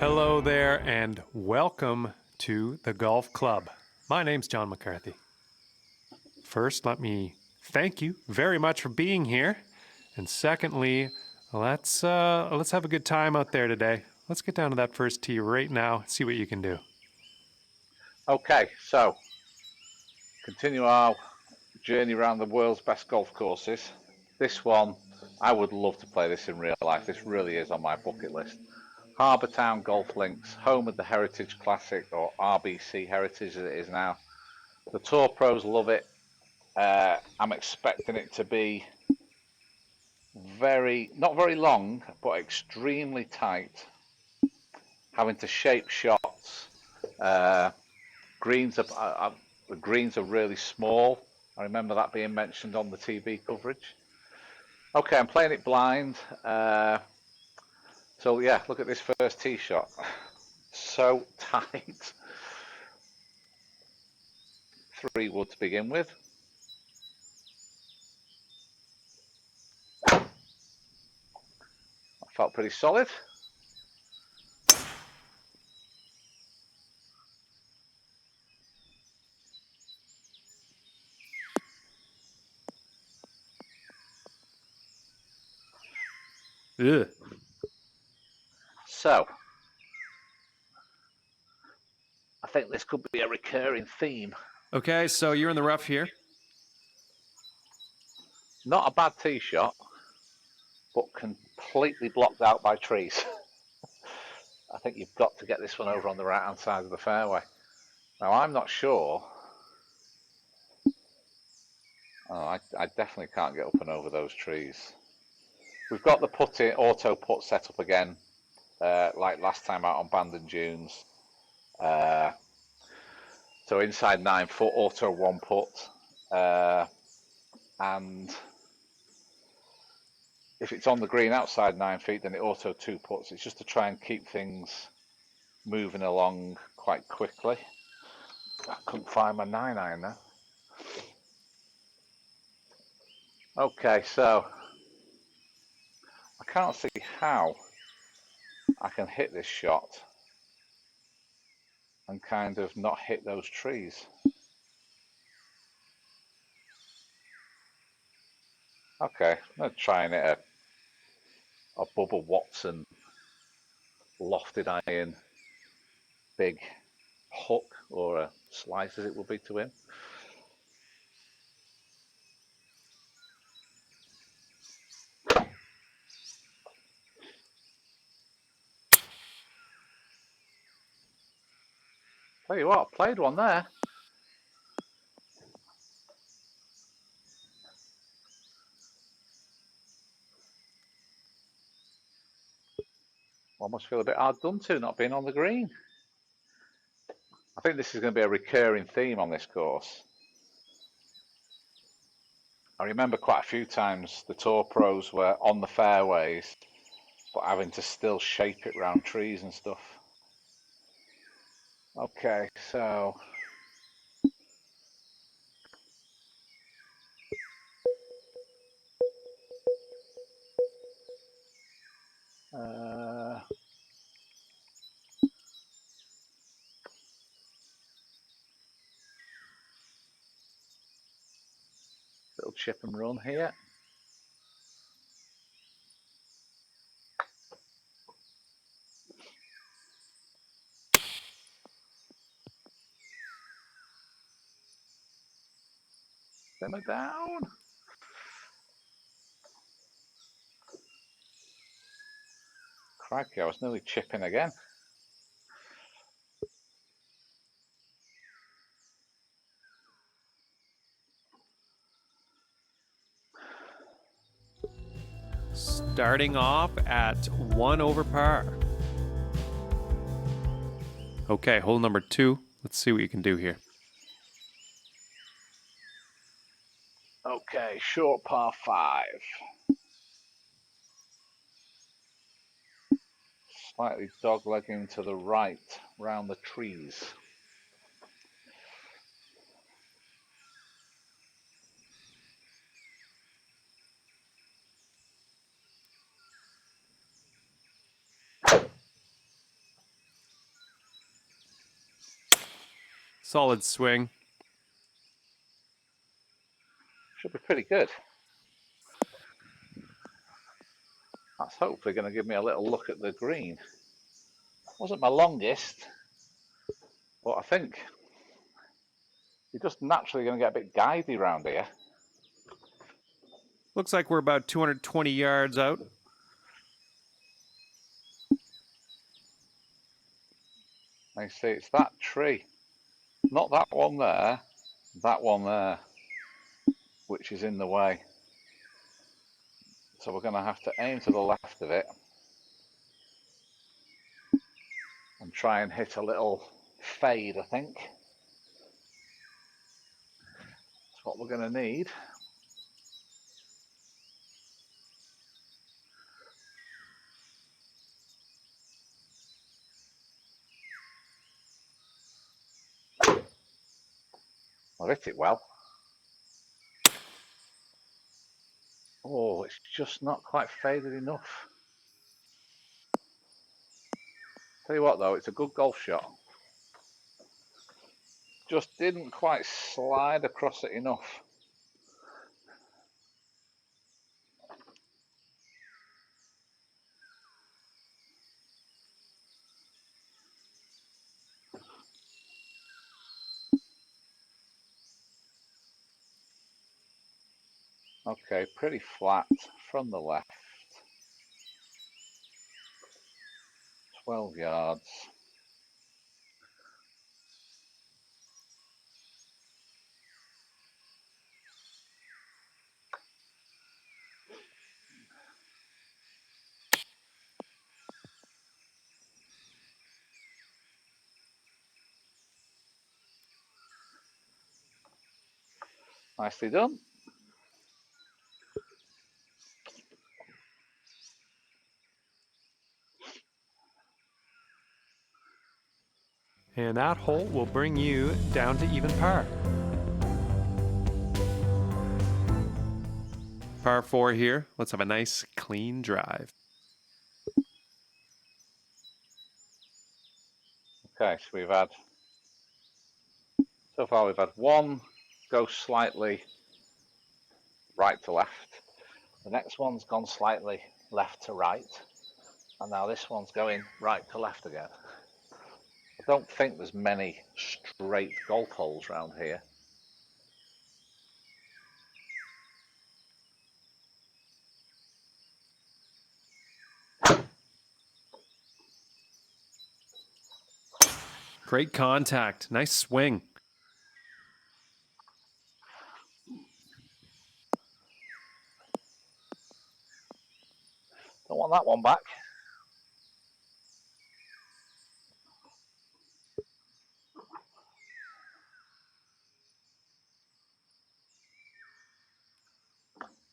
Hello there and welcome to the Golf Club. My name's John McCarthy. First, let me thank you very much for being here. And secondly, let's have a good time out there today. Let's get down to that first tee right now, see what you can do. Okay, so continue our journey around the world's best golf courses. This one, I would love to play this in real life. This really is on my bucket list. Harbour Town Golf Links, home of the Heritage Classic, or RBC Heritage as it is now. The Tour pros love it. I'm expecting it to be not very long, but extremely tight. Having to shape shots. The greens are really small. I remember that being mentioned on the TV coverage. Okay, I'm playing it blind. So yeah, look at this first tee shot. So tight. 3 wood to begin with. That felt pretty solid. Ugh. So I think this could be a recurring theme. Okay, so you're in the rough here. Not a bad tee shot, but completely blocked out by trees. I think you've got to get this one over on the right hand side of the fairway. Now I'm not sure. Oh, I definitely can't get up and over those trees. We've got the auto putt set up again, like last time out on Bandon Dunes. So inside 9 foot, auto 1 putt. And if it's on the green outside 9 feet, then it auto 2 putts. It's just to try and keep things moving along quite quickly. I couldn't find my 9-iron now. Okay, so I can't see how I can hit this shot and kind of not hit those trees. Okay, I'm going to try and hit a Bubba Watson lofted iron big hook, or a slice as it would be to him. Tell you what, I played one there. Almost feel a bit hard done to not being on the green. I think this is going to be a recurring theme on this course. I remember quite a few times the Tour pros were on the fairways, but having to still shape it around trees and stuff. Okay, so little chip and run here. Simmer down. Crikey, I was nearly chipping again. Starting off at 1 over par. Okay, hole number 2. Let's see what you can do here. Okay, short par 5. Slightly doglegging to the right, round the trees. Solid swing. Should be pretty good. That's hopefully going to give me a little look at the green. Wasn't my longest, but I think you're just naturally going to get a bit guidey around here. Looks like we're about 220 yards out. I see it's that tree, not that one there, which is in the way. So we're going to have to aim to the left of it and try and hit a little fade, I think. That's what we're going to need. I'll hit it well. Oh, it's just not quite faded enough. Tell you what though, it's a good golf shot. Just didn't quite slide across it enough. Okay, pretty flat from the left. 12 yards. Nicely done. And that hole will bring you down to even par. Par 4 here. Let's have a nice clean drive. Okay, so so far we've had one go slightly right to left. The next one's gone slightly left to right. And now this one's going right to left again. I don't think there's many straight golf holes around here. Great contact. Nice swing. Don't want that one back.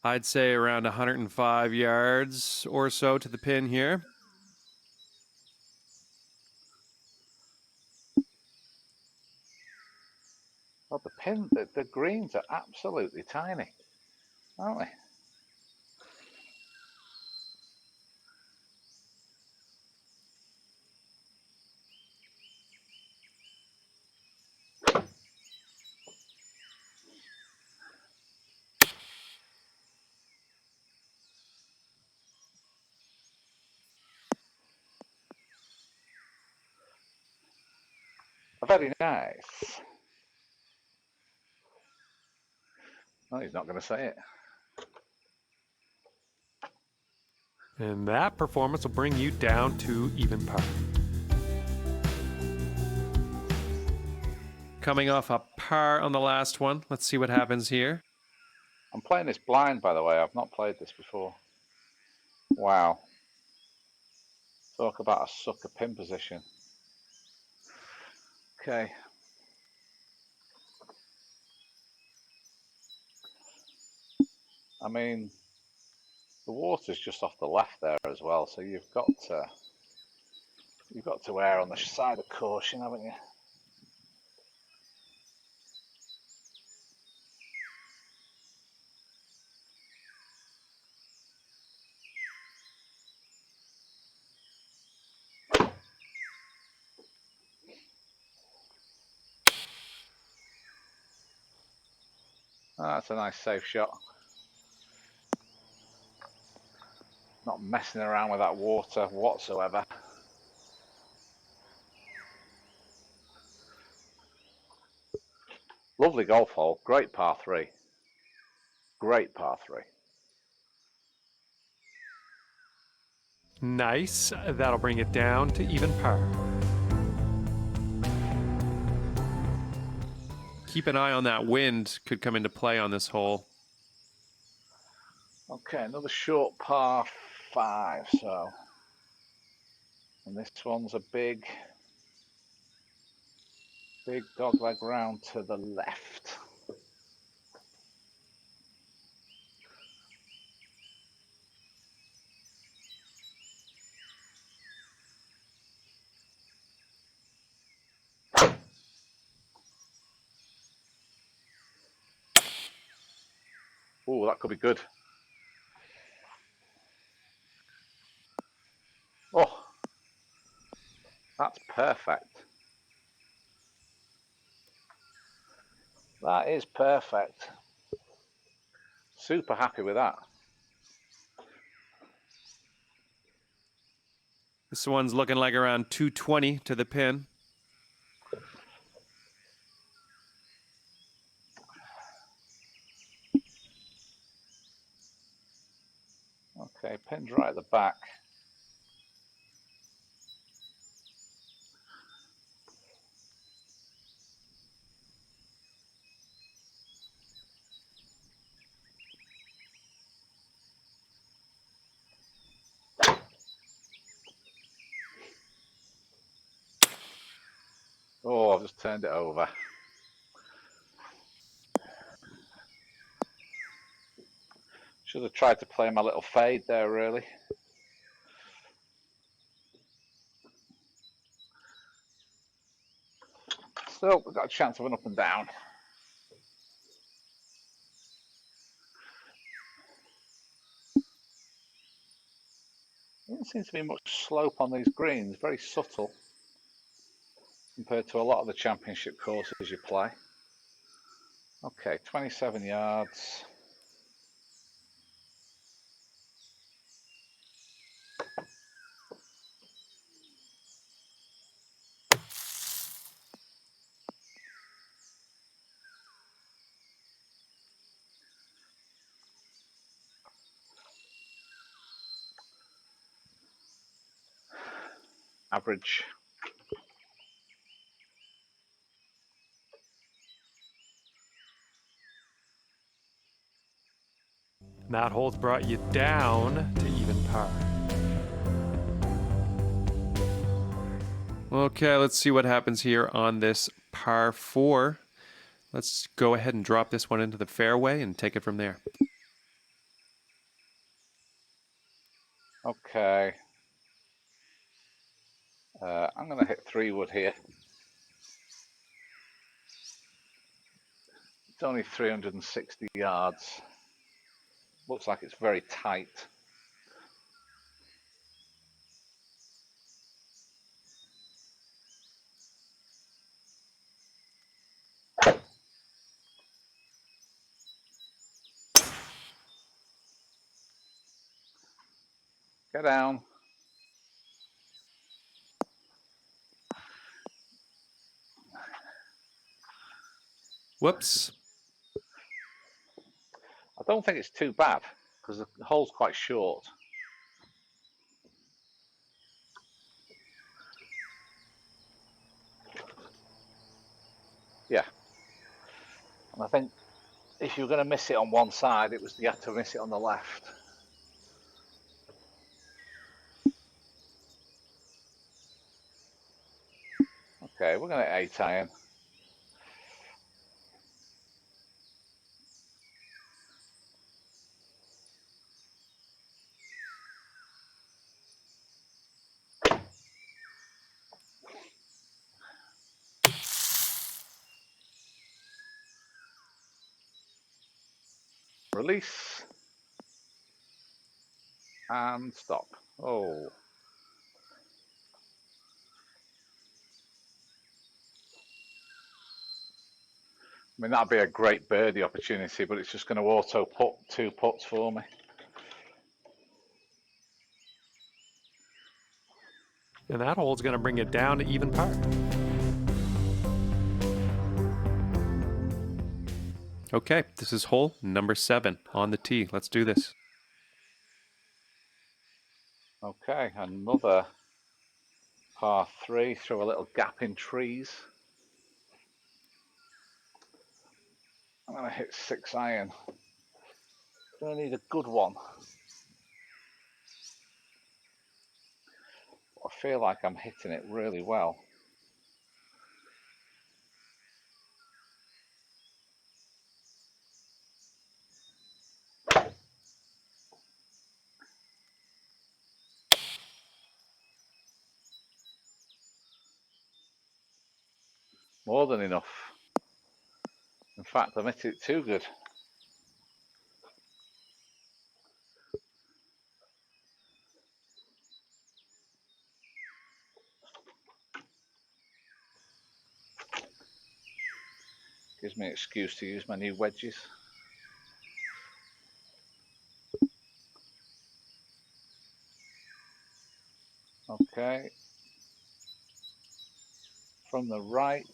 I'd say around 105 yards or so to the pin here. Well, the greens are absolutely tiny, aren't they? Very nice. No, he's not going to say it. And that performance will bring you down to even par. Coming off a par on the last one. Let's see what happens here. I'm playing this blind, by the way. I've not played this before. Wow. Talk about a sucker pin position. Okay. I mean, the water's just off the left there as well, so you've got to err on the side of caution, haven't you? That's a nice safe shot. Not messing around with that water whatsoever. Lovely golf hole, great par 3. Great par 3. Nice. That'll bring it down to even par. Keep an eye on that wind, could come into play on this hole. Okay, another short par 5, so. And this one's a big dogleg round to the left. Oh, that could be good. Oh, that's perfect. That is perfect. Super happy with that. This one's looking like around 220 to the pin. Okay, pin's right at the back. Oh, I've just turned it over. Should have tried to play my little fade there, really. Still, we've got a chance of an up and down. There doesn't seem to be much slope on these greens, very subtle compared to a lot of the championship courses you play. Okay, 27 yards. Average. That hole's brought you down to even par. Okay, let's see what happens here on this par 4. Let's go ahead and drop this one into the fairway and take it from there. Okay. I'm going to hit 3-wood here. It's only 360 yards. Looks like it's very tight. Get down. Whoops. I don't think it's too bad because the hole's quite short. Yeah. And I think if you were going to miss it on one side, you had to miss it on the left. Okay, we're going to 8 iron. Release. And stop. Oh. I mean, that'd be a great birdie opportunity, but it's just going to auto put 2 putts for me. And that hole's going to bring it down to even par. Okay, this is hole number 7 on the tee. Let's do this. Okay, another par 3 through a little gap in trees. I'm going to hit 6 iron. Going to need a good one. I feel like I'm hitting it really well. More than enough. In fact, I've hit it too good. Gives me an excuse to use my new wedges. Okay. From the right.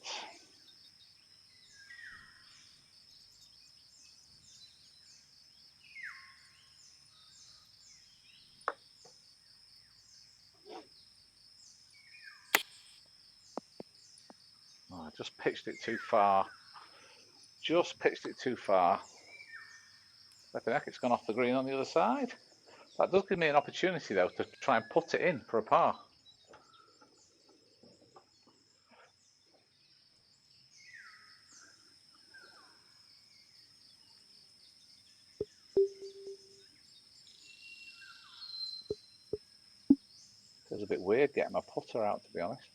Oh, I just pitched it too far. Just pitched it too far. Flipping heck, it's gone off the green on the other side. That does give me an opportunity though to try and put it in for a par. Feels a bit weird getting my putter out, to be honest.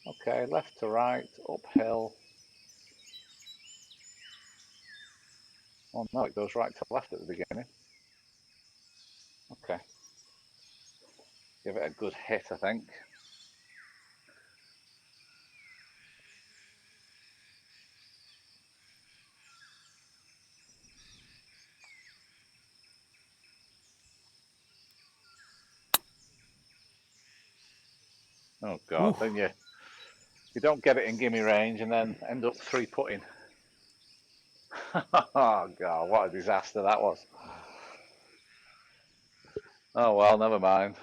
Okay, left to right, uphill. Oh no, it goes right to left at the beginning. Okay. Give it a good hit, I think. Oh God, Ooh. then you don't get it in gimme range and then end up 3-putting. Oh God, what a disaster that was. Oh well, never mind.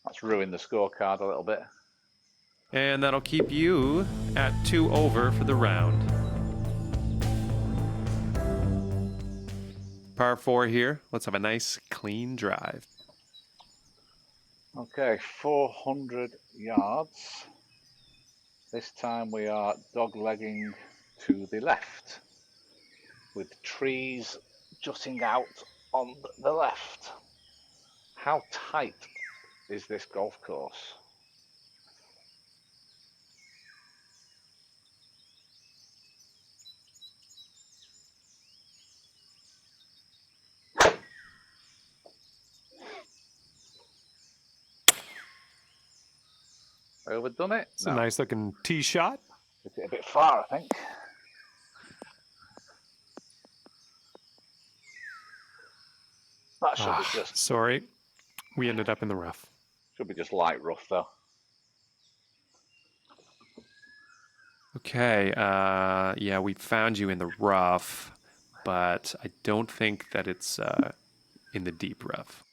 That's ruined the scorecard a little bit. And that'll keep you at 2 over for the round. Par 4 here. Let's have a nice clean drive. Okay, 400 yards. This time we are dog-legging to the left with trees jutting out on the left. How tight is this golf course? Overdone it? It's a No. nice looking tee shot. Hit it a bit far, I think. That should be just Sorry. We ended up in the rough. light rough though. Okay, yeah, we found you in the rough, but I don't think that it's in the deep rough.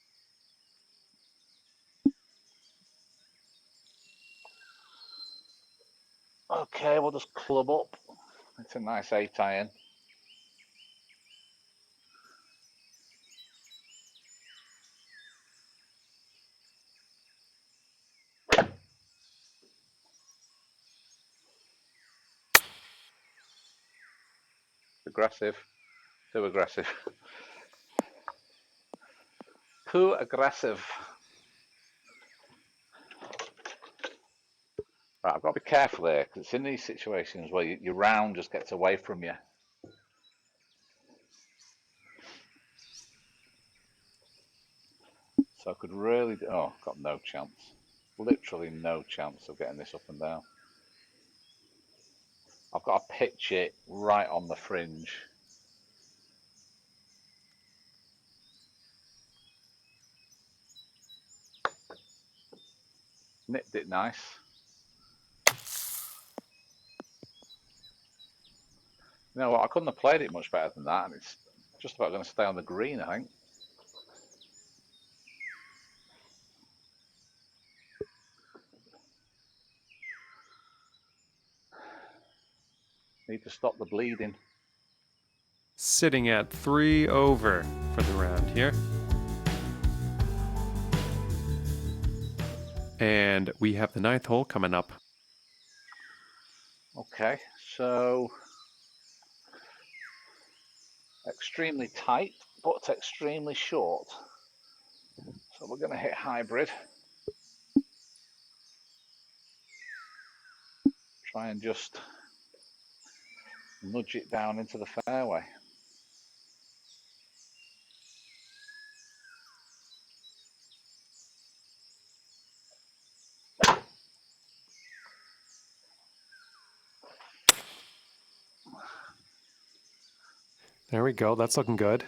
Okay, we'll just club up. It's a nice 8 iron. Aggressive. Too aggressive. Too aggressive. Right, I've got to be careful here because it's in these situations where your round just gets away from you. So I could really, got no chance. Literally no chance of getting this up and down. I've got to pitch it right on the fringe. Nipped it nice. You know what, I couldn't have played it much better than that, and it's just about going to stay on the green, I think. Need to stop the bleeding. Sitting at 3 over for the round here. And we have the 9th hole coming up. Okay, so extremely tight, but extremely short. So we're going to hit hybrid. Try and just nudge it down into the fairway. There we go. That's looking good.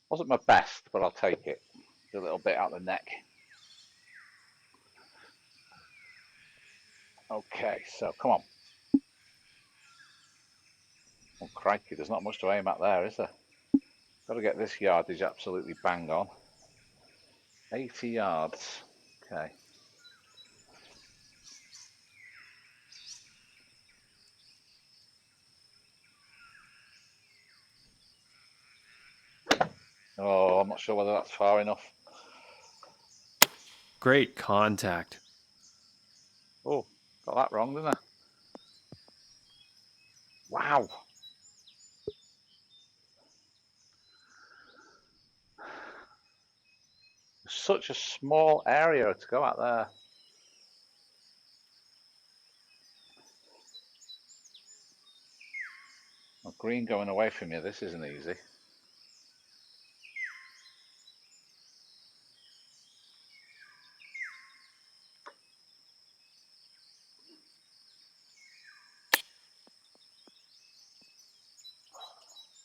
Wasn't my best, but I'll take it. A little bit out the neck. Okay, so come on. Oh, crikey, there's not much to aim at there, is there? Got to get this yardage absolutely bang on. 80 yards. Okay. Oh, I'm not sure whether that's far enough. Great contact. Oh, got that wrong, didn't I? Wow. Such a small area to go out there. Well, green going away from you, this isn't easy.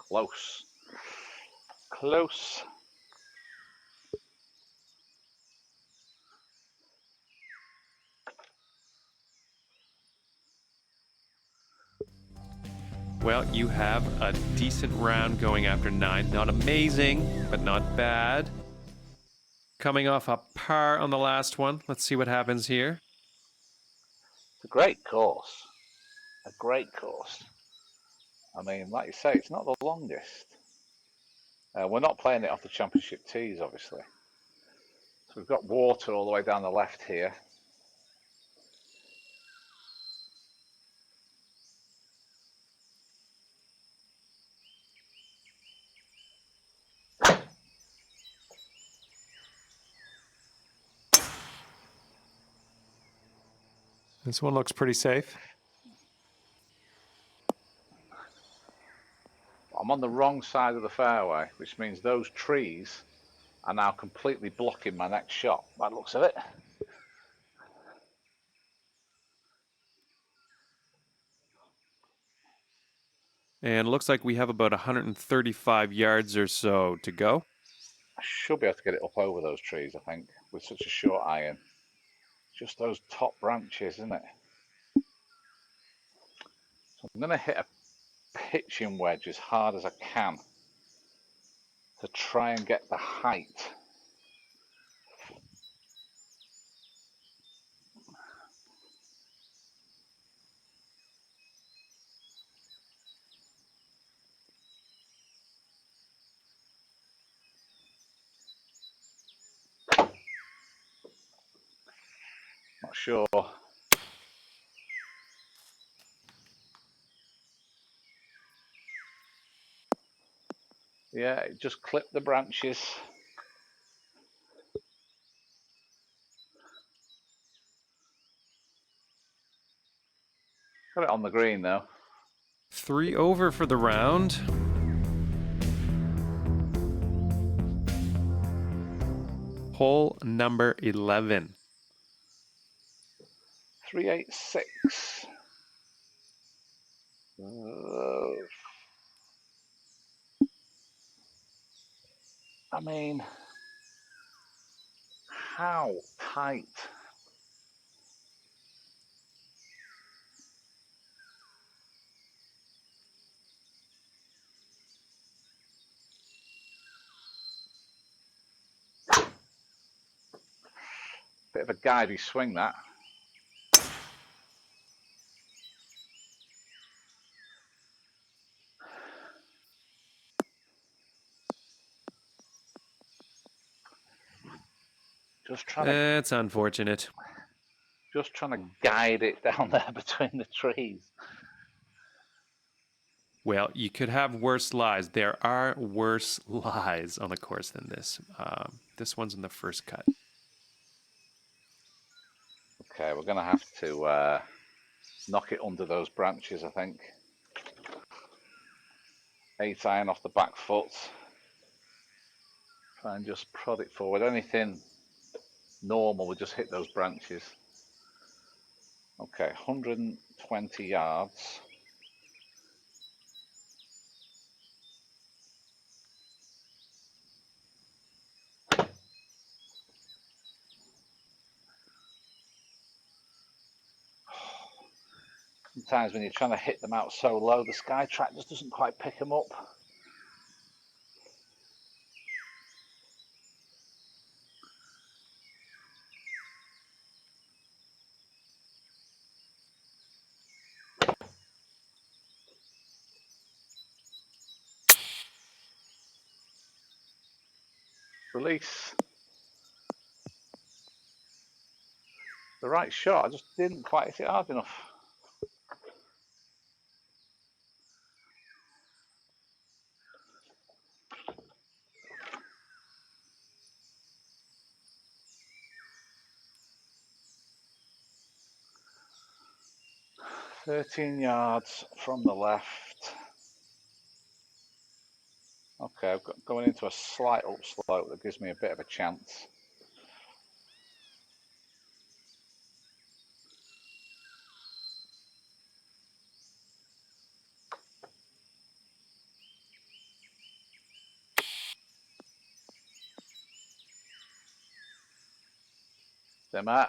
Close. Close. Well, you have a decent round going after 9. Not amazing, but not bad. Coming off a par on the last one. Let's see what happens here. It's a great course. A great course. I mean, like you say, it's not the longest. We're not playing it off the championship tees, obviously. So we've got water all the way down the left here. This one looks pretty safe. I'm on the wrong side of the fairway, which means those trees are now completely blocking my next shot, by the looks of it. And it looks like we have about 135 yards or so to go. I should be able to get it up over those trees, I think, with such a short iron. Just those top branches, isn't it? So I'm going to hit a pitching wedge as hard as I can to try and get the height. Not sure. Yeah, it just clipped the branches. Got it on the green though. 3 over for the round. Hole number 11. 386. I mean, how tight? Bit of a guidey swing, that. Just trying to That's unfortunate. guide it down there between the trees. Well, you could have worse lies. There are worse lies on the course than this. This one's in the first cut. Okay, we're going to have to knock it under those branches, I think. 8 iron off the back foot. Try and just prod it forward. Anything normal would just hit those branches. Okay, 120 yards. Sometimes when you're trying to hit them out so low, the Skytrak just doesn't quite pick them up. Release. The right shot, I just didn't quite hit it hard enough. "13 yards from the left." Okay, I've got going into a slight upslope that gives me a bit of a chance. Simmer.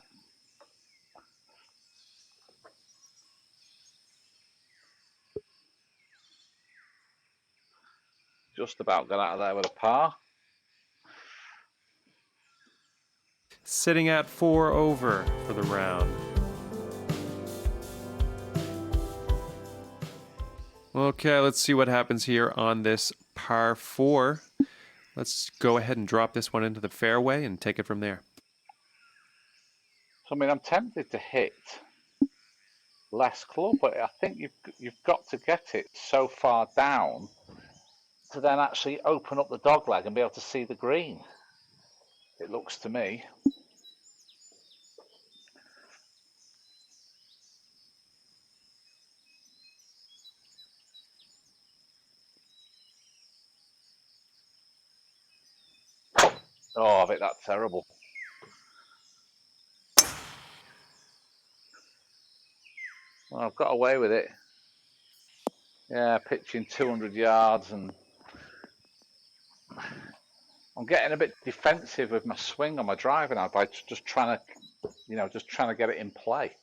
Just about got out of there with a par. Sitting at 4 over for the round. Okay, let's see what happens here on this par 4. Let's go ahead and drop this one into the fairway and take it from there. So I mean, I'm tempted to hit less club, but I think you've got to get it so far down to then actually open up the dogleg and be able to see the green. It looks to me. Oh, I've hit that terrible. Well, I've got away with it. Yeah, pitching 200 yards, and I'm getting a bit defensive with my swing on my driver now by just trying to get it in play.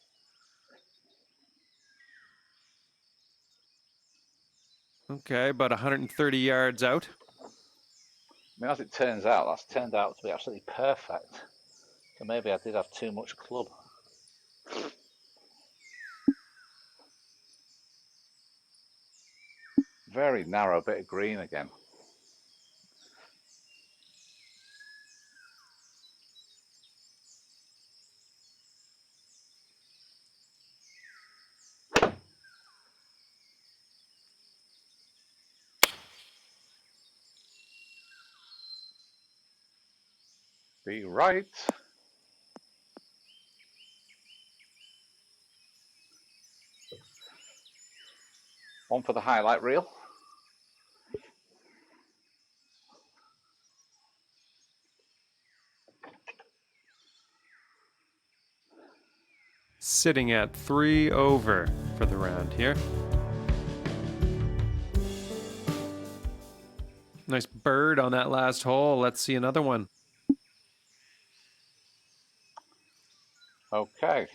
Okay, about 130 yards out. I mean, as it turns out, that's turned out to be absolutely perfect. So maybe I did have too much club. Very narrow bit of green again. Be right. One for the highlight reel. Sitting at 3 over for the round here. Nice bird on that last hole. Let's see another one. Okay.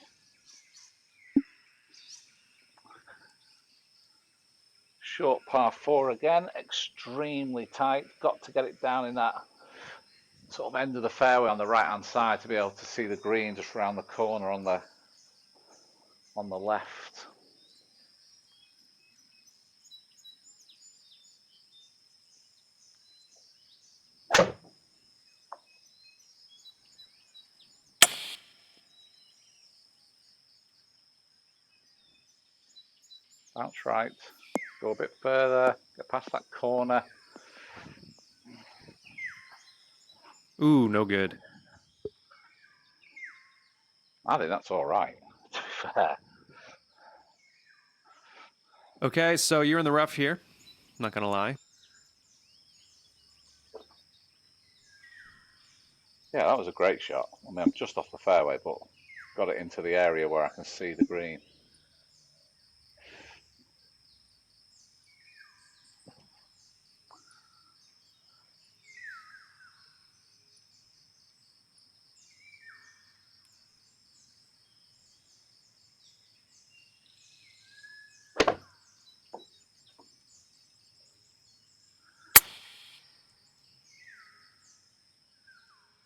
Short par 4 again, extremely tight. Got to get it down in that sort of end of the fairway on the right hand side to be able to see the green just round the corner on the left. That's right. Go a bit further, get past that corner. Ooh, no good. I think that's all right, to be fair. Okay, so you're in the rough here. Not gonna lie. Yeah, that was a great shot. I mean, I'm just off the fairway, but got it into the area where I can see the green.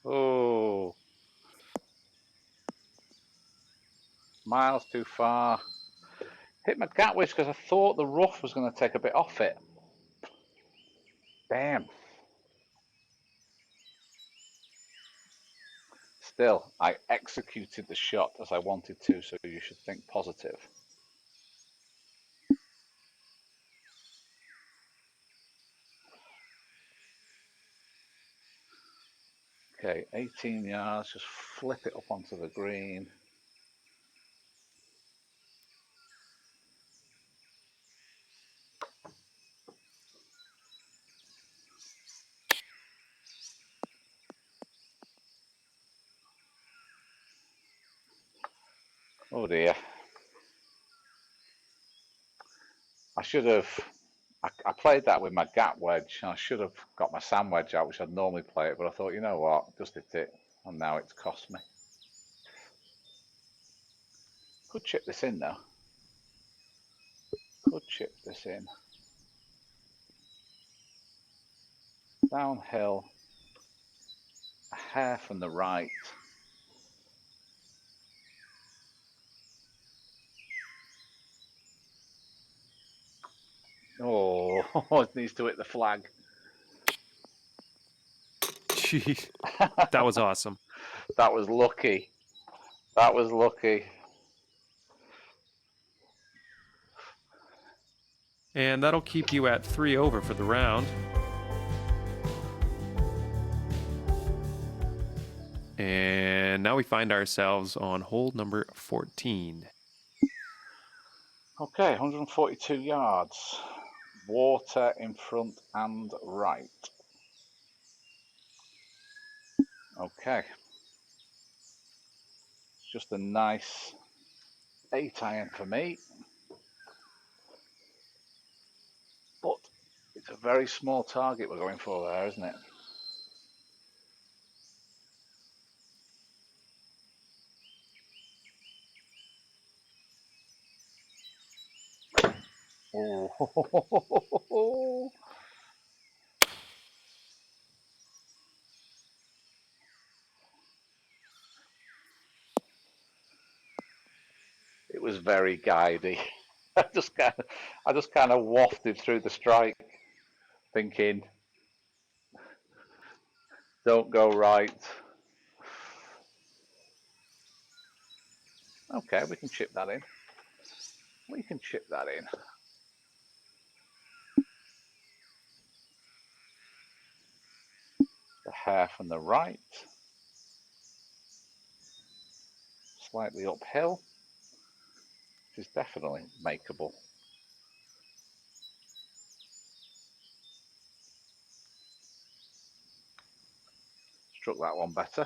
Oh, miles too far. Hit my gap wedge because I thought the rough was going to take a bit off it. Damn. Still, I executed the shot as I wanted to, so you should think positive. Okay, 18 yards, just flip it up onto the green. Oh dear. I should have, I played that with my gap wedge, and I should have got my sand wedge out, which I'd normally play it, but I thought, you know what, just hit it, and now it's cost me. Could chip this in though. Could chip this in. Downhill, a hair from the right. Oh, it needs to hit the flag. Jeez, that was awesome. That was lucky. That was lucky. And that'll keep you at 3 over for the round. And now we find ourselves on hole number 14. Okay, 142 yards. Water in front and right. Okay. It's just a nice 8-iron for me. But it's a very small target we're going for there, isn't it? Oh. It was very guidey. I just kind of wafted through the strike, thinking, don't go right. Okay, we can chip that in. We can chip that in. The hair from the right. Slightly uphill. Which is definitely makeable. struck that one better.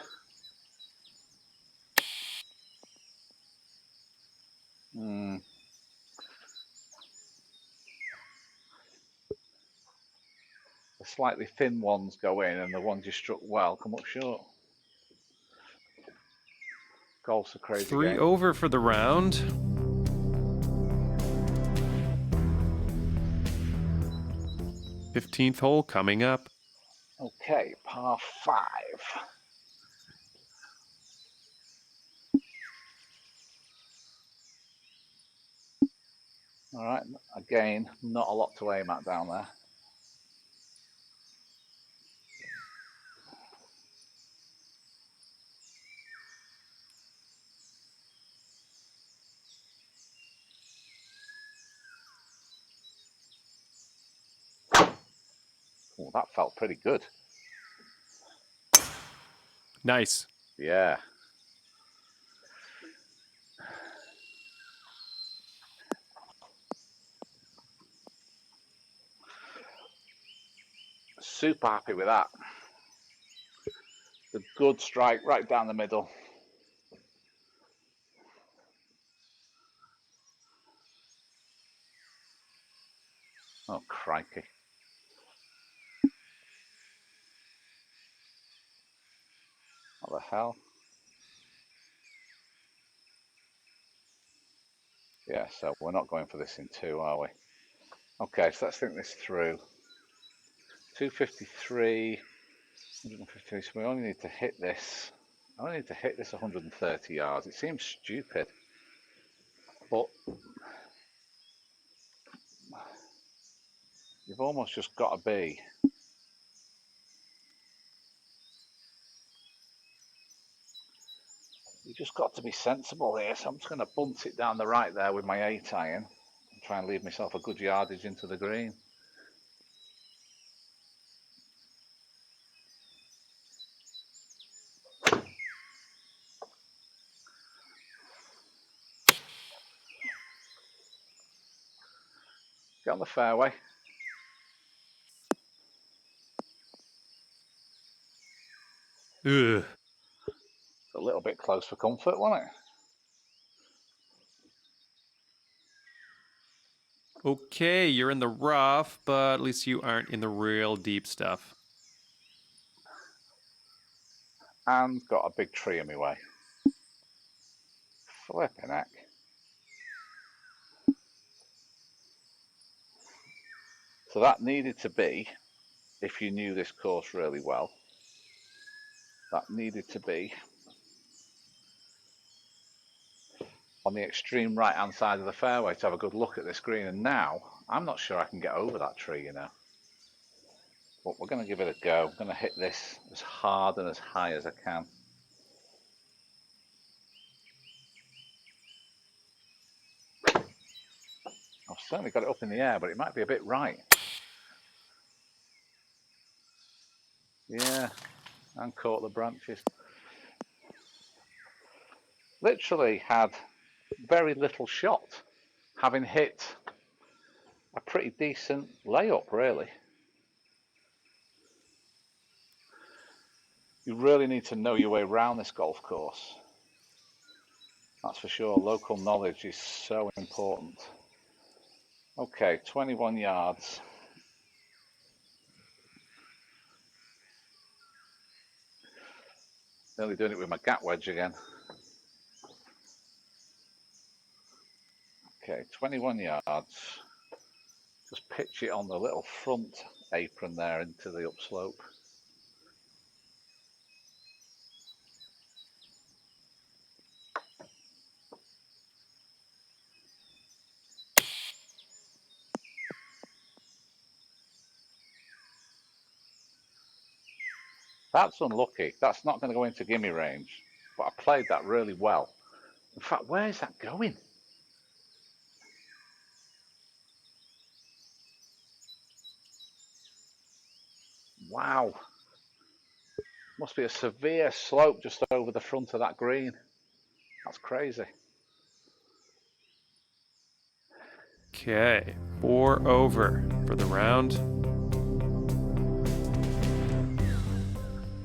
The slightly thin ones go in, and the ones you struck well come up short. Golf's a crazy 3 game. over for the round. Fifteenth hole coming up. Okay, par 5. All right, again, not a lot to aim at down there. Oh, that felt pretty good. Nice. Yeah. Super happy with that. The good strike right down the middle. Oh, crikey. What the hell? Yeah, so we're not going for this in 2, are we? Okay, so let's think this through. 253, 153, so we only need to hit this. I only need to hit this 130 yards. It seems stupid, but you've almost just got to be. You just got to be sensible here. So I'm just going to bunt it down the right there with my 8 iron and try and leave myself a good yardage into the green. Get on the fairway. Ugh. It's a little bit close for comfort, wasn't it? Okay, you're in the rough, but at least you aren't in the real deep stuff. And got a big tree in my way. Flipping heck. So that needed to be, if you knew this course really well, that needed to be on the extreme right hand side of the fairway to have a good look at this green. And now I'm not sure I can get over that tree, you know. But we're going to give it a go. I'm going to hit this as hard and as high as I can. I've certainly got it up in the air, but it might be a bit right. Yeah, and caught the branches. Literally had very little shot, having hit a pretty decent layup, really. You really need to know your way around this golf course. That's for sure. Local knowledge is so important. Okay, 21 yards. Nearly doing it with my gap wedge again. Okay, 21 yards. Just pitch it on the little front apron there into the upslope. That's unlucky. That's not going to go into gimme range, but I played that really well. In fact, where is that going? Wow. Must be a severe slope just over the front of that green. That's crazy. Okay, 4 over for the round.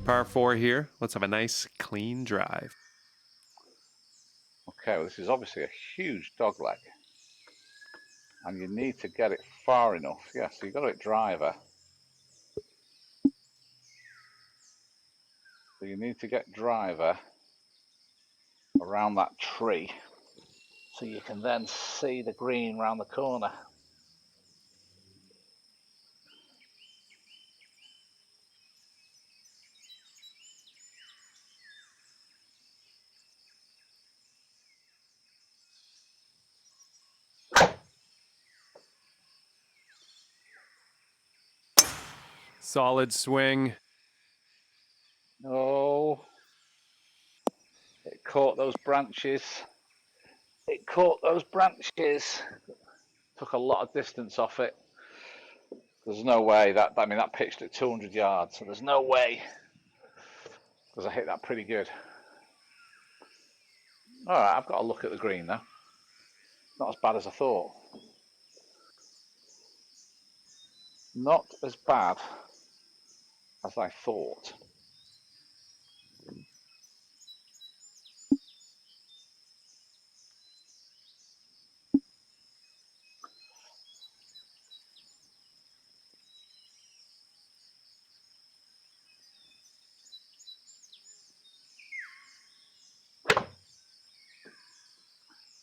Par 4 here. Let's have a nice clean drive. Okay, well, this is obviously a huge dogleg. And you need to get it far enough. Yeah, so you've got it driver. So you need to get driver around that tree so you can then see the green round the corner. Solid swing. Oh, it caught those branches. It caught those branches. Took a lot of distance off it. There's no way that, I mean, that pitched at 200 yards, so there's no way, because I hit that pretty good. All right, I've got to look at the green now. Not as bad as I thought. Not as bad as I thought.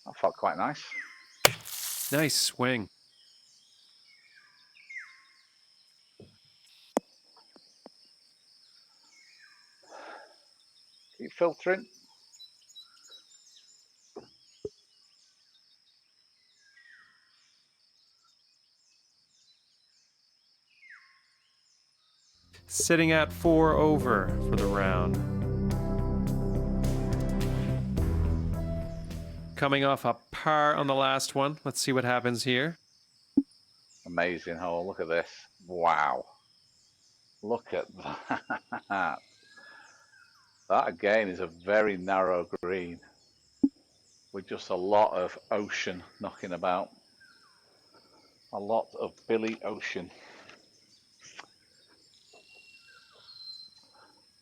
That felt quite nice. Nice swing. Keep filtering. Sitting at 4 over for the round. Coming off a par on the last one. Let's see what happens here. Amazing hole. Look at this. Wow. Look at that. That again is a very narrow green with just a lot of ocean knocking about. A lot of Billy Ocean.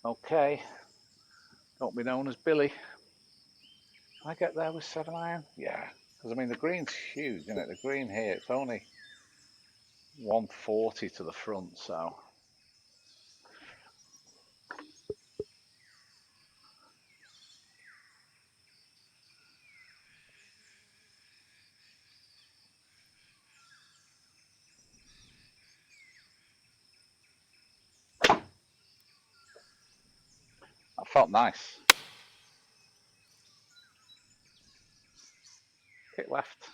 Okay. Don't be known as Billy. Can I get there with 7 iron? Yeah. Because I mean the green's huge, isn't it? The green here, it's only 140 to the front, so. That felt nice. Kick left.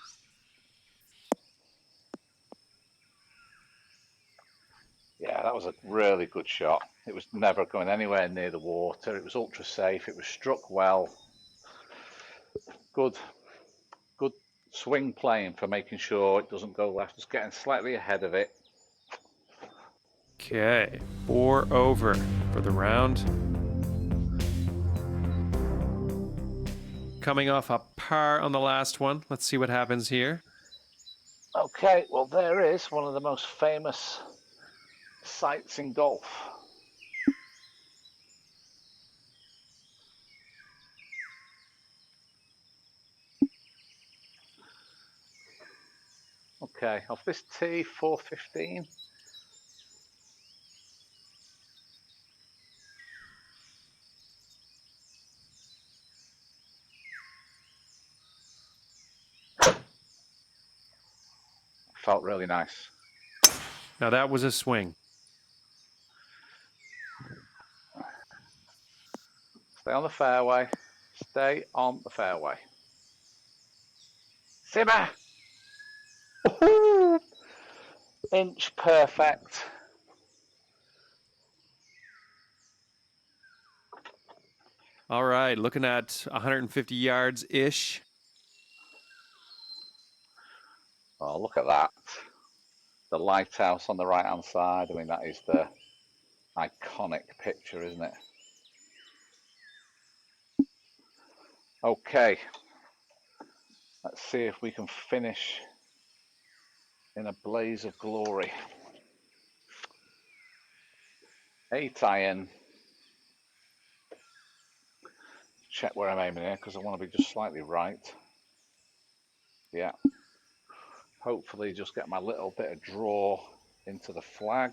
Yeah, that was a really good shot. It was never going anywhere near the water. It was ultra safe. It was struck well. Good swing playing for making sure it doesn't go left. Just getting slightly ahead of it. Okay, 4 over for the round. Coming off a par on the last one. Let's see what happens here. Okay, well there is one of the most famous sights in golf. Okay, off this tee, 415. Felt really nice. Now that was a swing. Stay on the fairway. Stay on the fairway. Simmer! Inch perfect. All right, looking at 150 yards-ish. Oh, look at that. The lighthouse on the right-hand side. I mean, that is the iconic picture, isn't it? Okay. Let's see if we can finish in a blaze of glory. 8 iron, check where I'm aiming here because I want to be just slightly right. Yeah. Hopefully just get my little bit of draw into the flag.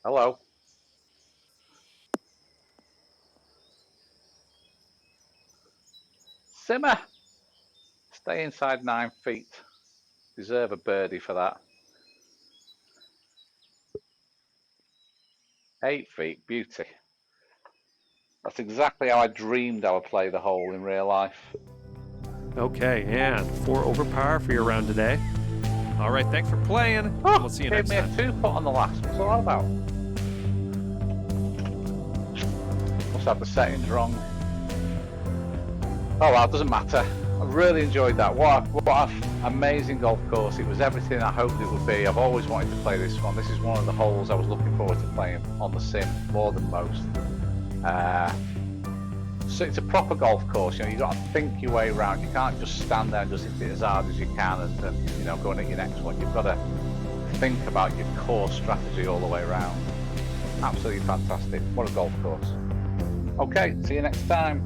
Hello. Simmer. Stay inside 9 feet. Deserve a birdie for that. 8 feet. Beauty. That's exactly how I dreamed I would play the hole in real life. Okay, and 4 over par for your round today. All right, thanks for playing. Oh, We'll see you gave next me time. a 2-putt on the last. What's all that about? Must have the settings wrong. Oh well, it doesn't matter. I really enjoyed that. What an amazing golf course. It was everything I hoped it would be. I've always wanted to play this one. This is one of the holes I was looking forward to playing on the sim more than most. So it's a proper golf course. You know, you've got to think your way around. You can't just stand there and just hit it as hard as you can and you know, go and hit your next one. You've got to think about your core strategy all the way around. Absolutely fantastic. What a golf course. Okay, see you next time.